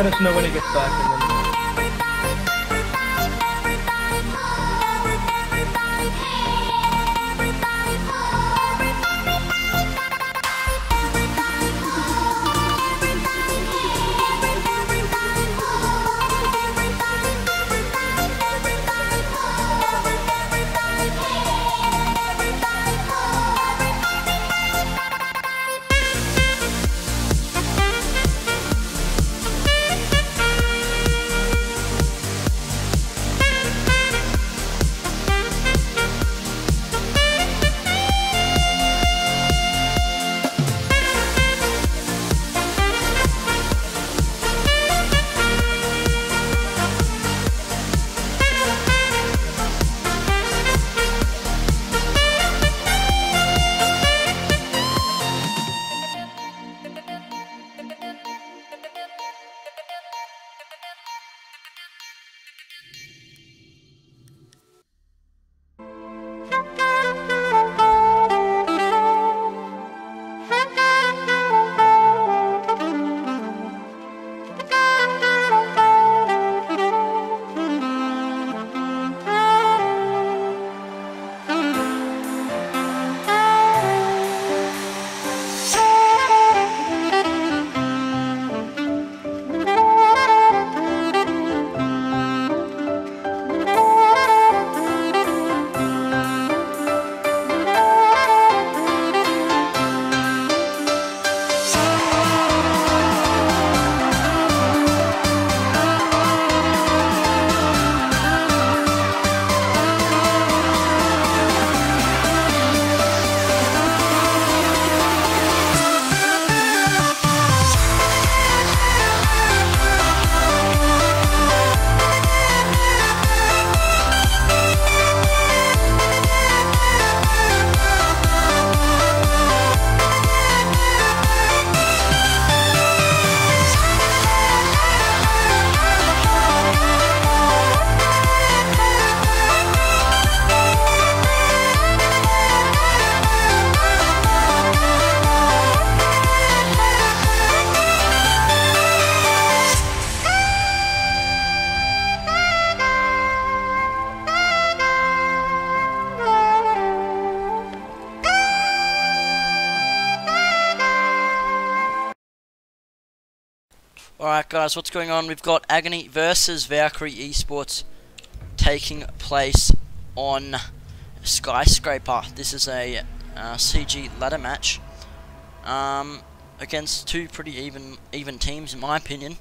let us know when he gets back, and then... Alright guys, what's going on? We've got Agony versus Valkyrie esports taking place on Skyscraper. This is a CG ladder match against two pretty even teams in my opinion.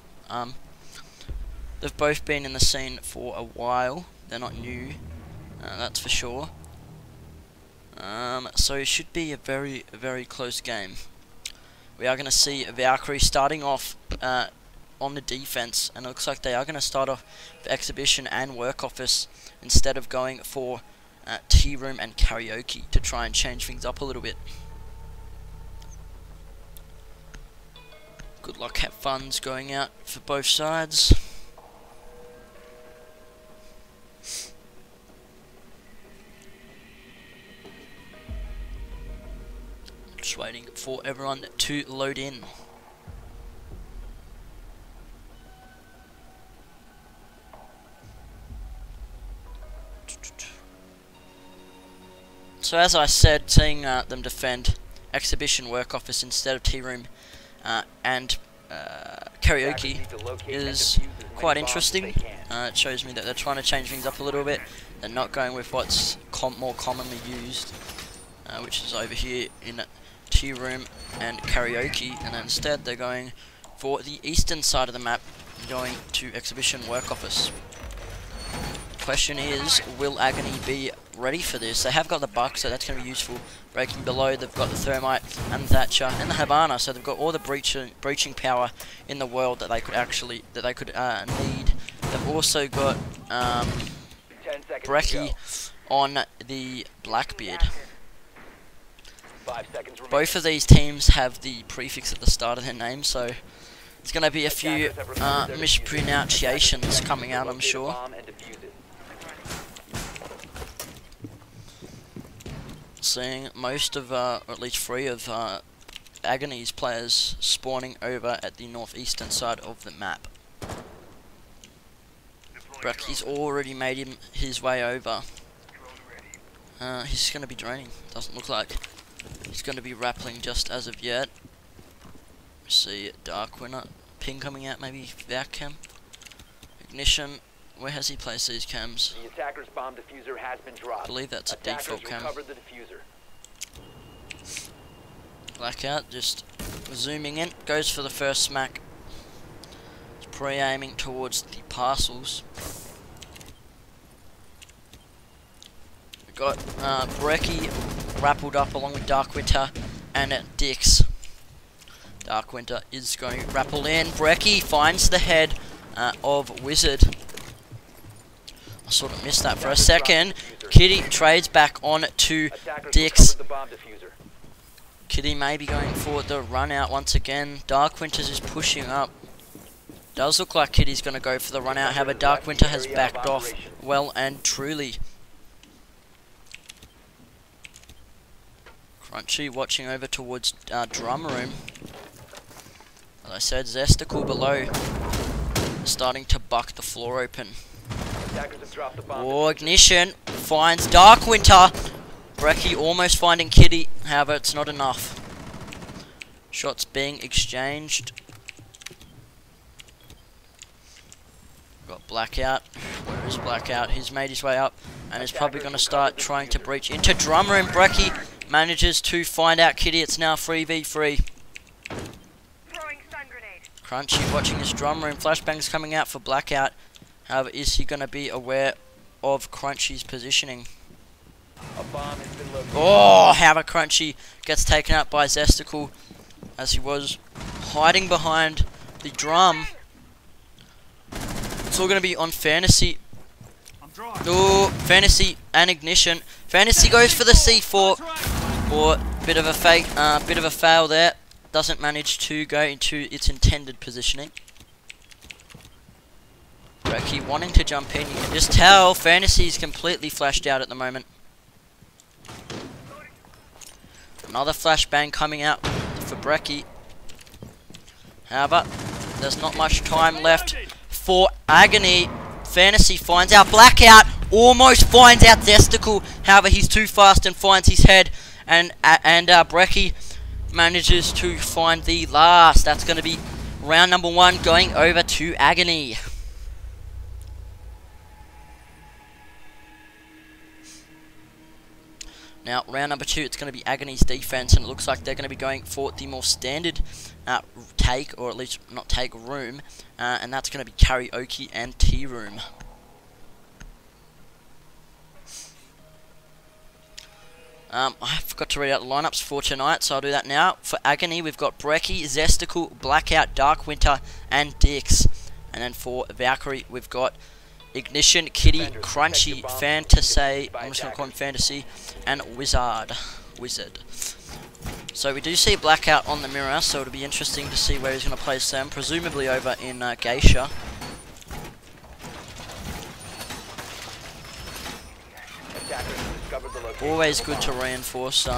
They've both been in the scene for a while. They're not new, that's for sure. So it should be a very close game. We are going to see Valkyrie starting off on the defense, and it looks like they are going to start off the exhibition and work office instead of going for tea room and karaoke to try and change things up a little bit. Good luck, have fun's going out for both sides. Just waiting for everyone to load in. So as I said, seeing them defend exhibition work office instead of tea room and karaoke is quite interesting. It shows me that they're trying to change things up a little bit. They're not going with what's more commonly used, which is over here in tea room and karaoke, and instead they're going for the eastern side of the map, going to exhibition work office. Question is, will Agony be ready for this? They have got the buck, so that's going to be useful. Breaking below, they've got the thermite and the Thatcher and the Havana, so they've got all the breaching power in the world that they could need. They've also got Brekkie on the Blackbeard. Both of these teams have the prefix at the start of their name, so it's going to be a few mispronunciations coming out, I'm sure. Seeing most of, or at least 3 of Agony's players spawning over at the northeastern side of the map. Brecky's already made his way over. He's going to be draining. Doesn't look like he's going to be rappelling just as of yet. See Dark Winter. Ping coming out, maybe Vac cam. Ignition. Where has he placed these cams? The attacker's bomb diffuser has been dropped. I believe that's a default cam. The diffuser. Blackout, just zooming in. Goes for the first smack. He's pre-aiming towards the parcels. We've got Brecky rappelled up along with Dark Winter and Dix. Dark Winter is going to rappel in. Brecky finds the head of Wizard. I sort of missed that for a second. Kitty trades back on to Dix. Kitty may be going for the run out once again. Dark Winter's is pushing up. Does look like Kitty's going to go for the run out. However, Dark Winter has backed off well and truly. Crunchy watching over towards drum room. As I said, Zesticle below, starting to buck the floor open. Oh, Ignition finds Dark Winter. Brecky almost finding Kitty, however it's not enough. Shots being exchanged. Got Blackout. Where is Blackout? He's made his way up and is probably going to start trying to breach into drum room. Brecky manages to find out Kitty. It's now 3v3. Crunchy watching his drum room. Flashbangs coming out for Blackout. However, is he going to be aware of Crunchy's positioning? Oh, however, Crunchy gets taken out by Zesticle as he was hiding behind the drum. It's all going to be on Fantasy. Oh, Fantasy and Ignition. Fantasy goes for the C4. Or bit of a fake, bit of a fail there. Doesn't manage to go into its intended positioning. Brecky wanting to jump in. You can just tell Fantasy is completely flashed out at the moment. Another flashbang coming out for Brecky. However, there's not much time left for Agony. Fantasy finds out Blackout. Almost finds out Zesticle. However, he's too fast and finds his head. And Brecky manages to find the last. That's going to be round number 1 going over to Agony. Now, round number 2, it's going to be Agony's defense, and it looks like they're going to be going for the more standard take, or at least not take, room, and that's going to be Karaoke and Tea Room. I forgot to read out the lineups for tonight, so I'll do that now. For Agony, we've got Brecky, Zesticle, Blackout, Dark Winter, and Dix. And then for Valkyrie, we've got Ignition, Kitty, Crunchy, Fantasy, I'm just going to call him Fantasy, and Wizard. So we do see Blackout on the mirror, so it'll be interesting to see where he's going to place them, presumably over in Geisha. Always good to reinforce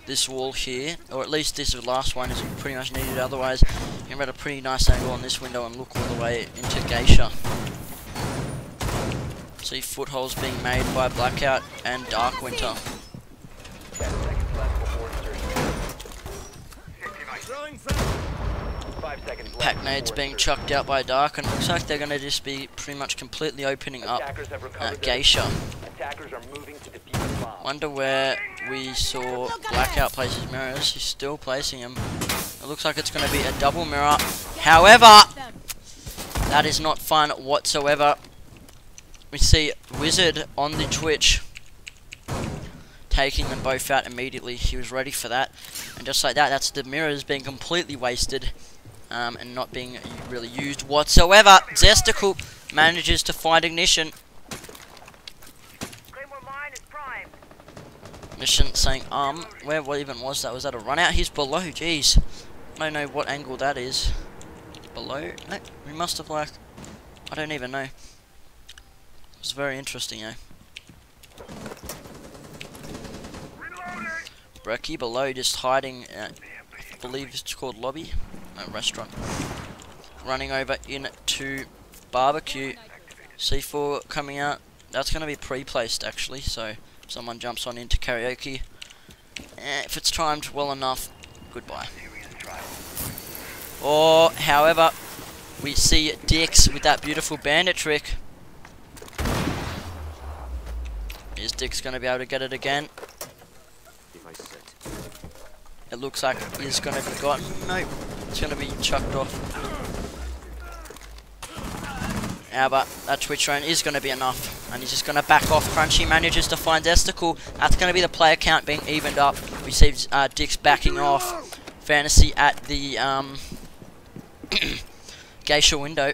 this wall here, or at least this last one is pretty much needed, otherwise you can get a pretty nice angle on this window and look all the way into Geisha. See footholds being made by Blackout and Dark Winter. Pack nades being chucked out by Dark, and it looks like they're going to just be pretty much completely opening up Geisha. Wonder where we saw Blackout place his mirrors. He's still placing them. It looks like it's going to be a double mirror. However, that is not fun whatsoever. We see Wizard on the Twitch taking them both out immediately. He was ready for that, and just like that, that's the mirrors being completely wasted and not being really used whatsoever. Zesticle manages to find Ignition. Ignition saying, what even was that? Was that a run out? He's below, jeez. I don't know what angle that is. Below? No, we must have like, I don't even know. It's very interesting, eh? Brecky below just hiding at, I believe it's called lobby, no, restaurant. Running over into barbecue. C4 coming out. That's going to be pre-placed actually, so someone jumps on into karaoke. If it's timed well enough, goodbye. Or, however, we see Dix with that beautiful bandit trick. Is Dix going to be able to get it again? It looks like he's going to be got. Nope, it's going to be chucked off. Yeah, but that Twitch drone is going to be enough, and he's just going to back off. Crunchy manages to find Esticle. That's going to be the player count being evened up. We see Dix backing off. Fantasy at the geisha window.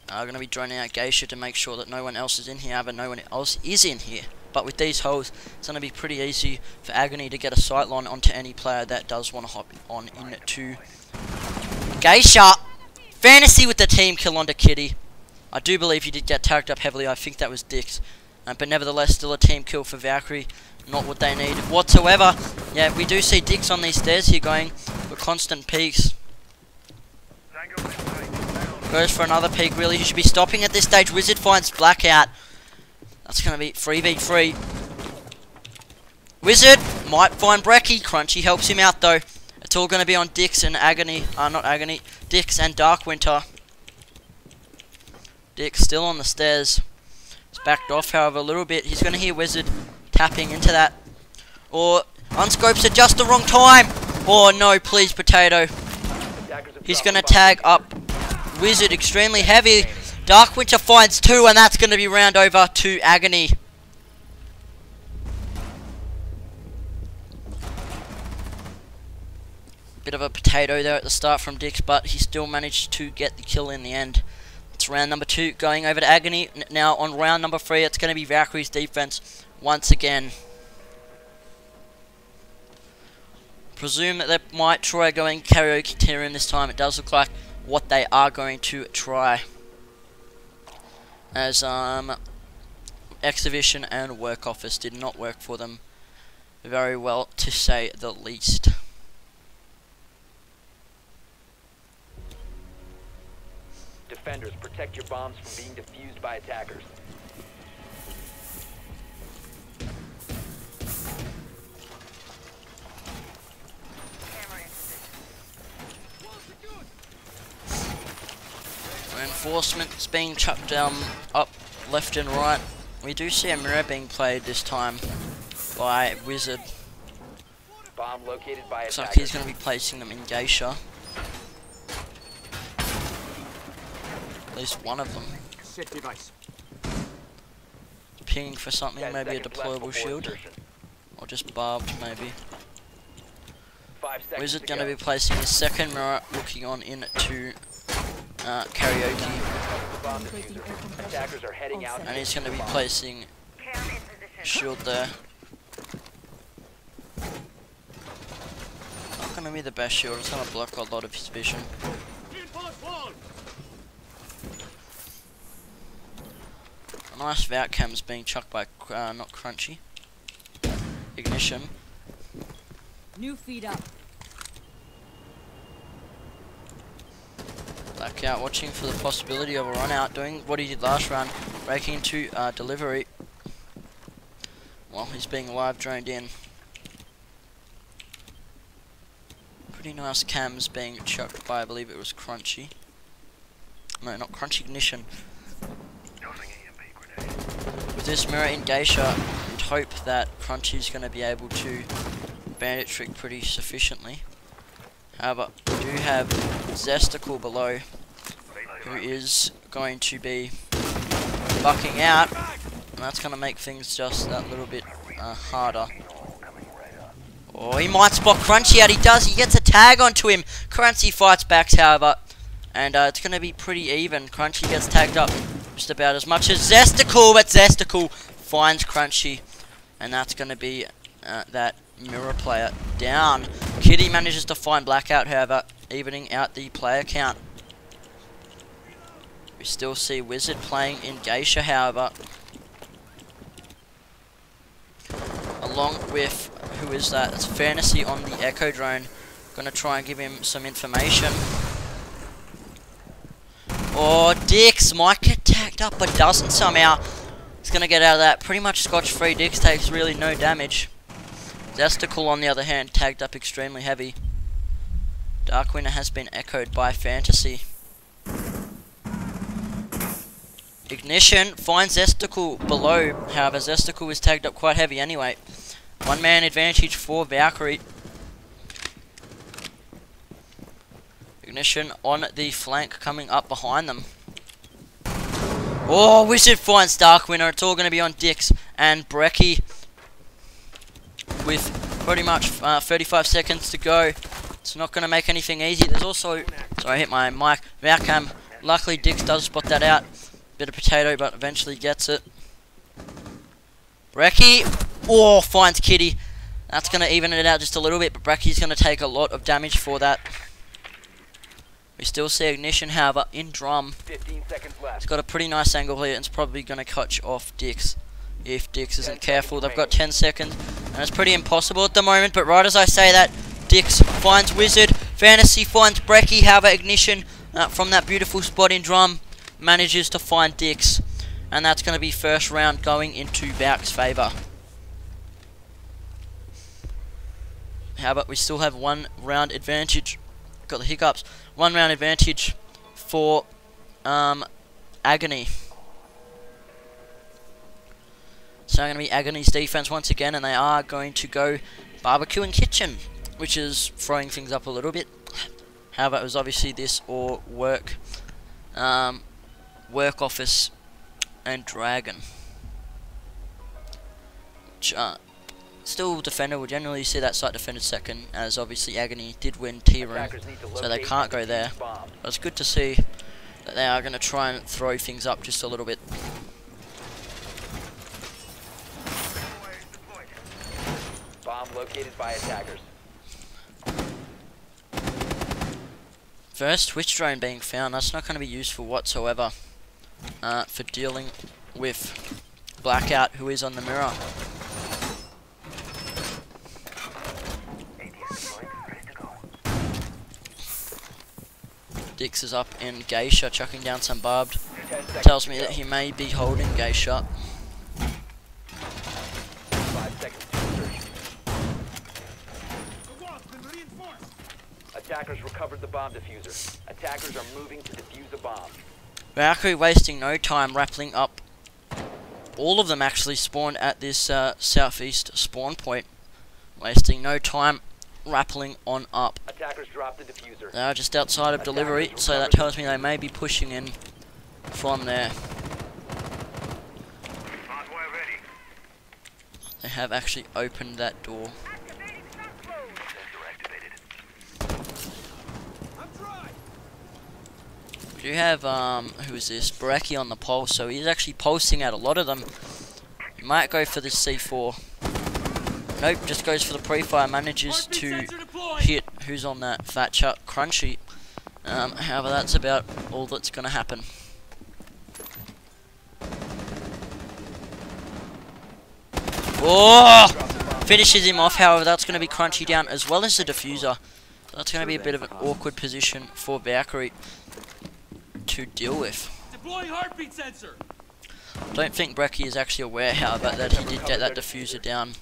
Going to be droning out geisha to make sure that no one else is in here, but no one else is in here. But with these holes, it's going to be pretty easy for Agony to get a sightline onto any player that does want to hop on into geisha. Fantasy with the team kill onto Kitty. I do believe he did get tagged up heavily. I think that was Dix. But nevertheless, still a team kill for Valkyrie. Not what they need whatsoever. Yeah, we do see Dix on these stairs here going for constant peaks. Goes for another peak, really. He should be stopping at this stage. Wizard finds Blackout. That's going to be 3v3. Wizard might find Brecky. Crunchy helps him out, though. It's all going to be on Dix and Agony. Not Agony. Dix and Darkwinter. Dix still on the stairs. He's backed off, however, a little bit. He's going to hear Wizard tapping into that. Or unscopes at just the wrong time. Oh, no, please, Potato. He's going to tag up Wizard extremely heavy. Darkwinter finds 2, and that's going to be round over to Agony. Bit of a potato there at the start from Dix, but he still managed to get the kill in the end. It's round number 2 going over to Agony. Now on round number 3, it's going to be Valkyrie's defense once again. Presume that they might try going karaoke tier room this time. It does look like what they are going to try, as Exhibition and Work Office did not work for them very well, to say the least. Defenders, protect your bombs from being defused by attackers. Reinforcements being chucked down up left and right. We do see a mirror being played this time by Wizard. Bomb located by Looks like attackers. he's going to be placing them in geisha. At least one of them. Pinging for something, 10 maybe a seconds left deployable before shield. insertion. Or just barbed, maybe. 5 seconds Wizard to going to go. be placing his second mirror, looking on into karaoke. Bomb diffuser. Attackers are heading out. And he's going to be placing shield there. Not going to be the best shield, it's going to block a lot of his vision. A nice Valcam's being chucked by, not Crunchy. Ignition. New feed up. Blackout watching for the possibility of a run out, doing what he did last round, breaking into delivery. While he's being live droned in. Pretty nice cams being chucked by, I believe it was Crunchy. No, not Crunchy, Ignition. With this mirror in geisha, you'd hope that Crunchy's going to be able to bandit trick pretty sufficiently. However, we do have Zesticle below, who is going to be bucking out, and that's going to make things just that little bit harder. Oh, he might spot Crunchy out. He does. He gets a tag onto him. Crunchy fights back, however, and it's going to be pretty even. Crunchy gets tagged up just about as much as Zesticle, but Zesticle finds Crunchy, and that's going to be that mirror player down. Kitty manages to find Blackout, however, evening out the player count. We still see Wizard playing in geisha, however, along with, who is that? It's Fantasy on the Echo drone. Gonna try and give him some information. Oh, Dix might get tagged up, but doesn't somehow. He's going to get out of that pretty much scotch-free. Dix takes really no damage. Zesticle, on the other hand, tagged up extremely heavy. Dark Winter has been echoed by Fantasy. Ignition finds Zesticle below. However, Zesticle is tagged up quite heavy anyway. One-man advantage for Valkyrie. Ignition on the flank coming up behind them. Oh, Wizard finds Dark Winter. It's all going to be on Dix and Brecky with pretty much 35 seconds to go. It's not going to make anything easy. There's also... Sorry, I hit my mic. Valcam. Luckily, Dix does spot that out. Bit of potato, but eventually gets it. Brecky. Oh, finds Kitty. That's going to even it out just a little bit, but Brecky's going to take a lot of damage for that. We still see Ignition, however, in drum. 15 seconds left. It's got a pretty nice angle here, and it's probably going to catch off Dix. If Dix isn't careful, they've got 10 seconds, and it's pretty impossible at the moment, but right as I say that, Dix finds Wizard, Fantasy finds Brecky, however, Ignition, from that beautiful spot in drum, manages to find Dix, and that's going to be first round going into Valk's favour. However, we still have 1 round advantage. Got the hiccups. 1 round advantage for Agony. So going to be Agony's defense once again, and they are going to go barbecue and kitchen, which is throwing things up a little bit. However, it was obviously this or work, work office and dragon. Which, still defender will generally see that site defended second, as obviously Agony did win T-room, so they can't go there. But it's good to see that they are going to try and throw things up just a little bit. Bomb located by attackers. First Twitch drone being found. That's not going to be useful whatsoever for dealing with Blackout, who is on the mirror. Dix is up in Geisha, chucking down some barbed. Tells me that he may be holding Geisha. 5 seconds to insertion. Attackers recovered the bomb diffuser. Attackers are moving to defuse a bomb. Valkyrie wasting no time rappelling up. All of them actually spawned at this southeast spawn point. Wasting no time rappelling on up. Attackers dropped the diffuser. They are just outside of delivery, so that tells me they may be pushing in from there. They have actually opened that door. We do have, who is this? Brecky on the pulse, so he's actually pulsing out a lot of them. He might go for this C4. Nope, just goes for the pre-fire, manages to hit who's on that fat chuck, Crunchy. However, that's about all that's going to happen. Oh! Finishes him off, however, that's going to be Crunchy down as well as the diffuser. So that's going to be a bit of an awkward position for Valkyrie to deal with. Deploying heartbeat sensor. Don't think Brecky is actually aware, however, that he did get that diffuser down.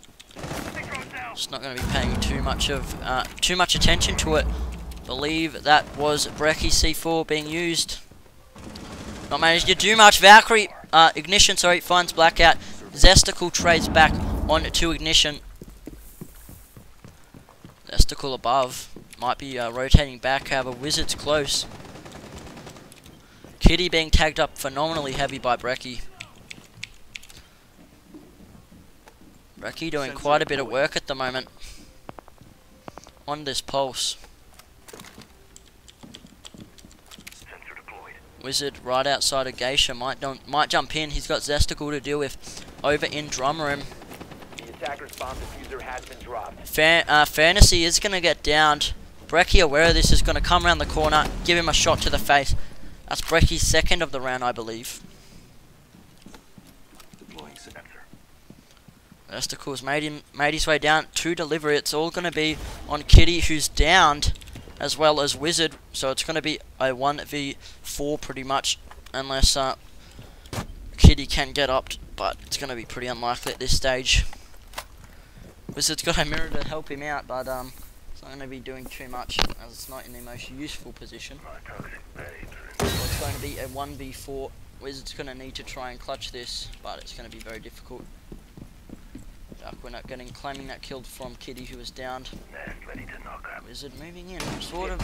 Just not going to be paying too much attention to it. Believe that was Brecky C4 being used. Not managed to do much. Valkyrie, Ignition, sorry, finds Blackout. Zesticle trades back on to Ignition. Zesticle above. Might be rotating back, however, Wizard's close. Kitty being tagged up phenomenally heavy by Brecky. Brecky doing quite a bit of work at the moment on this pulse. Wizard right outside of Geisha might jump in. He's got Zesticle to deal with over in drum room. The attacker's bomb diffuser has been dropped. Fantasy is going to get downed. Brecky, aware of this, is going to come around the corner, give him a shot to the face. That's Brecky's second of the round, I believe. Zesticle's made his way down to delivery. It's all going to be on Kitty, who's downed as well as Wizard, so it's going to be a 1v4 pretty much, unless Kitty can get up, but it's going to be pretty unlikely at this stage. Wizard's got a mirror to help him out, but it's not going to be doing too much, as it's not in the most useful position. So it's going to be a 1v4. Wizard's going to need to try and clutch this, but it's going to be very difficult. Darkwing claiming that kill from Kitty, who was downed. Wizard moving in, sort of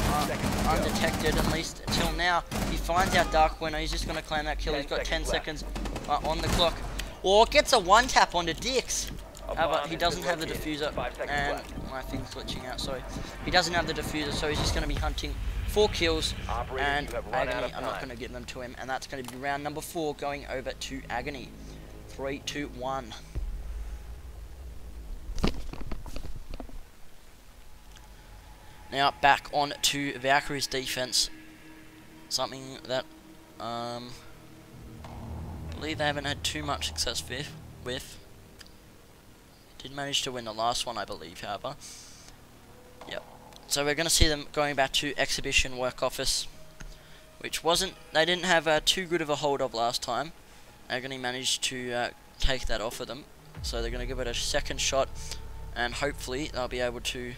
undetected, at least until now. He finds out Darkwing, he's just going to claim that kill. He's got 10 seconds on the clock. Or gets a one tap onto Dix. However, he doesn't have the diffuser, and my thing's glitching out, sorry. He doesn't have the diffuser, so he's just going to be hunting 4 kills, and Agony, I'm not going to give them to him, and that's going to be round number 4 going over to Agony. 3, 2, 1. Now back on to Valkyrie's defense. Something that I believe they haven't had too much success with. Did manage to win the last one, I believe, however. Yep. So we're going to see them going back to Exhibition Work Office, which they didn't have too good of a hold of last time. Agony managed to take that off of them, so they're going to give it a second shot, and hopefully they'll be able to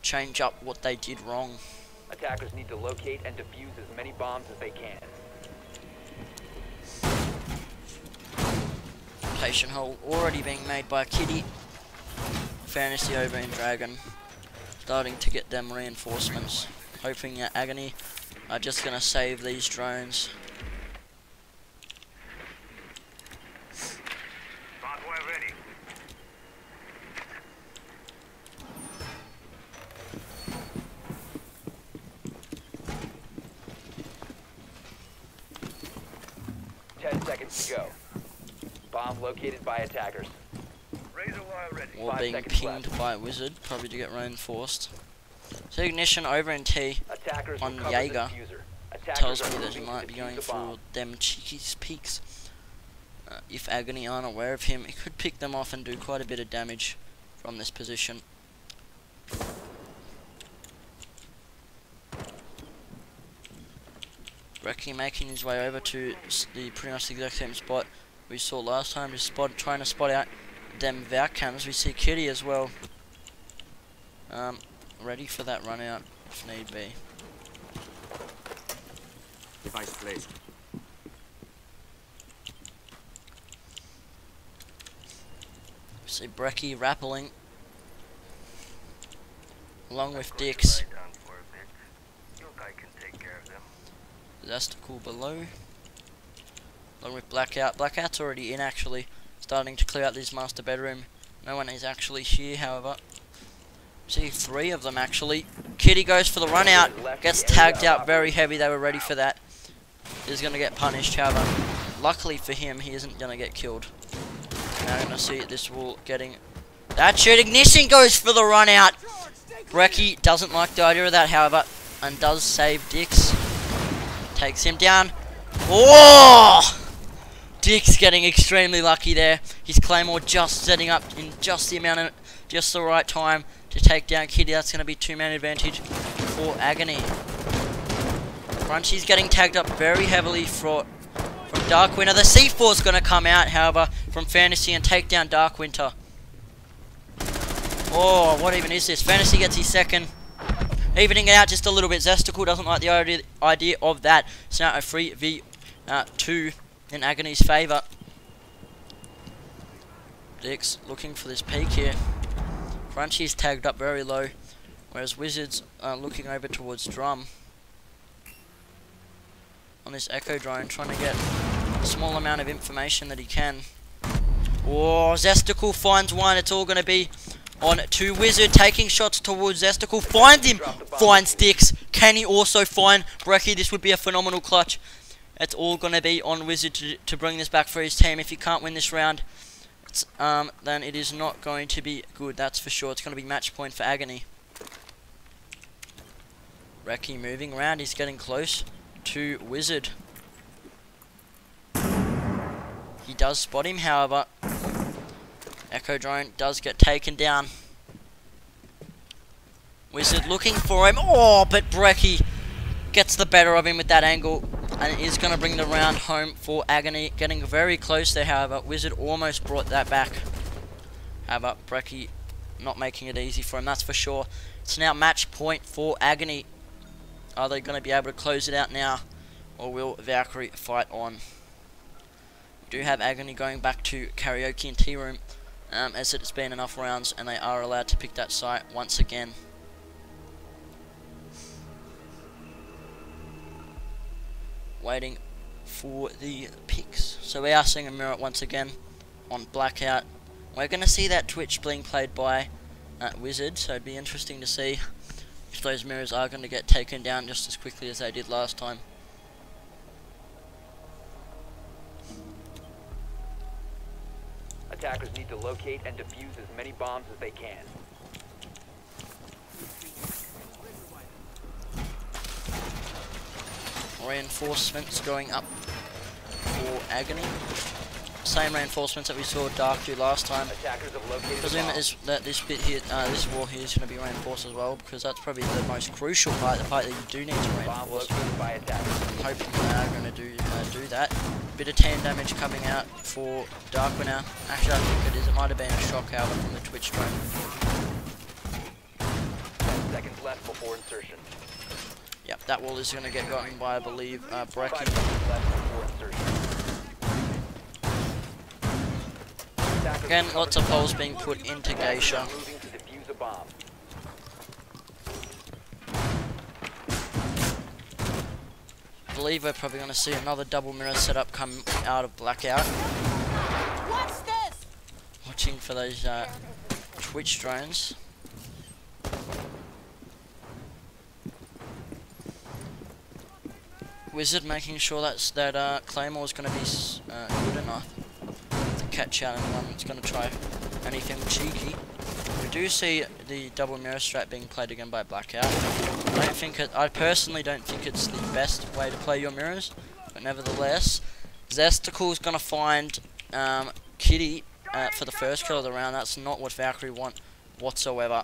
change up what they did wrong. Attackers need to locate and defuse as many bombs as they can. Patient hole already being made by Kitty. Fantasy over in Dragon, starting to get them reinforcements, hoping that Agony are just going to save these drones. Ready. Seconds to go. Bomb located by attackers. Razor wire ready. Or 5 being seconds pinged left. by a Wizard, probably to get reinforced. So Ignition over in T Attackers on recover the Jaeger diffuser. Attackers tells are me that he moving to might be defuse going the for bomb. them cheeky peaks. If Agony aren't aware of him, he could pick them off and do quite a bit of damage from this position. Wrecking making his way over to the pretty much the exact same spot we saw last time, just trying to spot out them Valcams. We see Kitty as well, ready for that run out if need be. Device placed. We see Brecky rappelling along with Dix. Zastical below, along with Blackout. Blackout's already in, actually, starting to clear out this master bedroom. No one is actually here, however. See 3 of them actually. Kitty goes for the run out, gets tagged out very heavy. They were ready for that. He's going to get punished, however, luckily for him, he isn't going to get killed. Now we're going to see this wall getting that shit. Ignition goes for the run out. Brecky doesn't like the idea of that, however, and does save Dix. Takes him down. Oh! Dix getting extremely lucky there. His Claymore just setting up in just the right time to take down Kitty. That's going to be 2-man advantage for Agony. Crunchy's getting tagged up very heavily from Darkwinter. The C4's going to come out, however, from Fantasy and take down Darkwinter. Oh, what even is this? Fantasy gets his second. Evening it out just a little bit. Zestical doesn't like the idea of that. It's now a 3v2 in Agony's favour. Dix looking for this peak here. Crunchy's tagged up very low, whereas Wizards are looking over towards Drum on this Echo drone, trying to get a small amount of information that he can. Oh, Zestical finds one. It's all going to be on to Wizard, taking shots towards Zestical. Finds him. Finds Dix. Can he also find Brecky? This would be a phenomenal clutch. It's all going to be on Wizard to bring this back for his team. If he can't win this round, then it is not going to be good. That's for sure. It's going to be match point for Agony. Brecky moving around. He's getting close to Wizard. He does spot him, however. Echo drone does get taken down. Wizard looking for him. Oh, but Brecky gets the better of him with that angle and is going to bring the round home for Agony. Getting very close there, however. Wizard almost brought that back. However, Brecky not making it easy for him, that's for sure. It's now match point for Agony. Are they going to be able to close it out now, or will Valkyrie fight on? We do have Agony going back to karaoke and tea room, as it's been enough rounds, and they are allowed to pick that site once again. Waiting for the picks. So we are seeing a mirror once again on Blackout. We're going to see that Twitch being played by Wizard, so it'd be interesting to see if those mirrors are going to get taken down just as quickly as they did last time. Attackers need to locate and defuse as many bombs as they can. Reinforcements going up for Agony. Same reinforcements that we saw Dark do last time. Attackers have located Presume that this bit here, this wall here is going to be reinforced as well, because that's probably the most crucial part, the part that you do need to bomb reinforce. located by attackers. I'm hoping they are going to do that. Bit of tan damage coming out for Dark now. Actually, I think it is. It might have been a shock, however, from the Twitch drone. 10 seconds left before insertion. Yep, that wall is going to get going by, I believe, 5 Brecky. seconds left before insertion. Attackers Again, recover lots of the holes bomb. being put into Attackers Geisha. are moving to defuse a bomb. I believe we're probably going to see another double mirror setup come out of Blackout. What's this? Watching for those Twitch drones. Wizard making sure that Claymore is going to be good enough to catch out anyone that's going to try anything cheeky. We do see the double mirror strat being played again by Blackout. I personally don't think it's the best way to play your mirrors, but nevertheless, Zesticle's going to find Kitty for the first kill of the round. That's not what Valkyrie want whatsoever.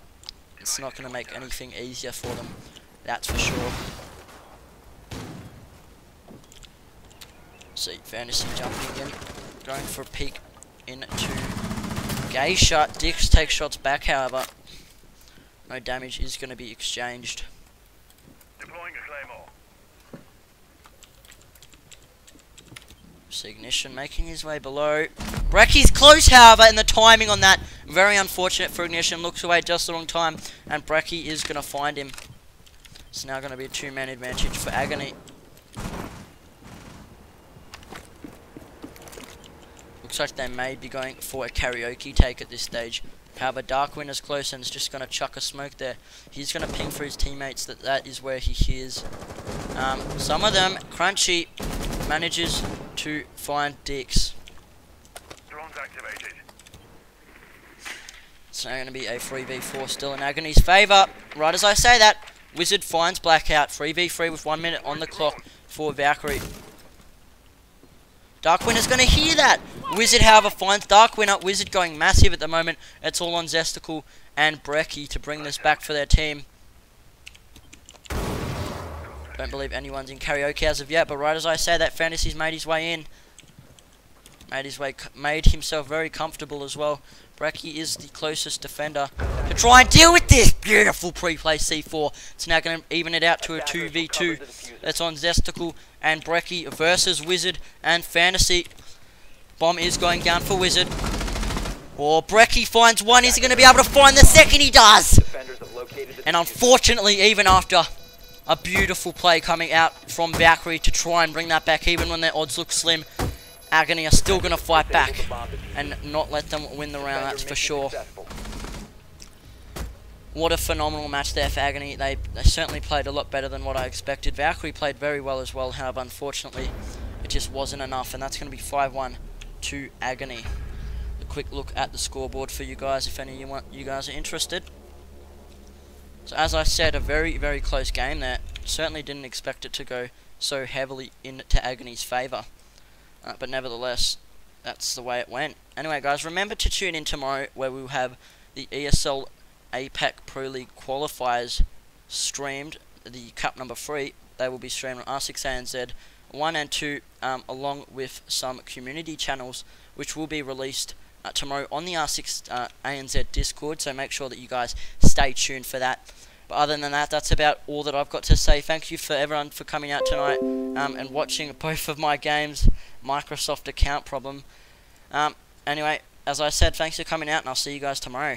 It's not going to make anything easier for them, that's for sure. See, Fantasy jumping in, going for a peek into Geisha. Dix takes shots back, however. No damage is going to be exchanged. Deploying a claymore. See Ignition making his way below. Brecky's close, however, and the timing on that, very unfortunate for Ignition. Looks away just the wrong time, and Brecky is going to find him. It's now going to be a two-man advantage for Agony. Looks like they may be going for a karaoke take at this stage. However, Darkwing is close and is just going to chuck a smoke there. He's going to ping for his teammates that is where he hears some of them. Crunchy manages to find Dix. Drones activated. It's now going to be a 3v4 still in Agony's favour. Right as I say that, Wizard finds Blackout. 3v3 with 1 minute on the clock for Valkyrie. Darkwing is going to hear that. Wizard, however, finds Darkwing. Wizard going massive at the moment. It's all on Zesticle and Brecky to bring this back for their team. Don't believe anyone's in karaoke as of yet, but right as I say that, Fantasy's made his way in. Made himself very comfortable as well. Brecky is the closest defender to try and deal with this beautiful pre-play C4. It's now going to even it out to a 2v2. That's on Zesticle and Brecky versus Wizard and Fantasy. Bomb is going down for Wizard. Or Brecky finds one. Is he going to be able to find the second? He does. And unfortunately, even after a beautiful play coming out from Valkyrie to try and bring that back, even when their odds look slim, Agony are still going to fight back and not let them win the round, that's for sure. What a phenomenal match there for Agony. They certainly played a lot better than what I expected. Valkyrie played very well as well, however, unfortunately, it just wasn't enough, and that's going to be 5-1 to Agony. A quick look at the scoreboard for you guys, if any of you guys are interested. So as I said, a very, very close game there. Certainly didn't expect it to go so heavily into Agony's favour. But nevertheless, that's the way it went. Anyway, guys, remember to tune in tomorrow where we'll have the ESL APAC Pro League qualifiers streamed, the Cup number 3, they will be streamed on R6ANZ 1 and 2, along with some community channels, which will be released tomorrow on the R6ANZ Discord, so make sure that you guys stay tuned for that. But other than that, that's about all that I've got to say. Thank you for everyone for coming out tonight and watching both of my games. Microsoft account problem. Anyway, as I said, thanks for coming out, and I'll see you guys tomorrow.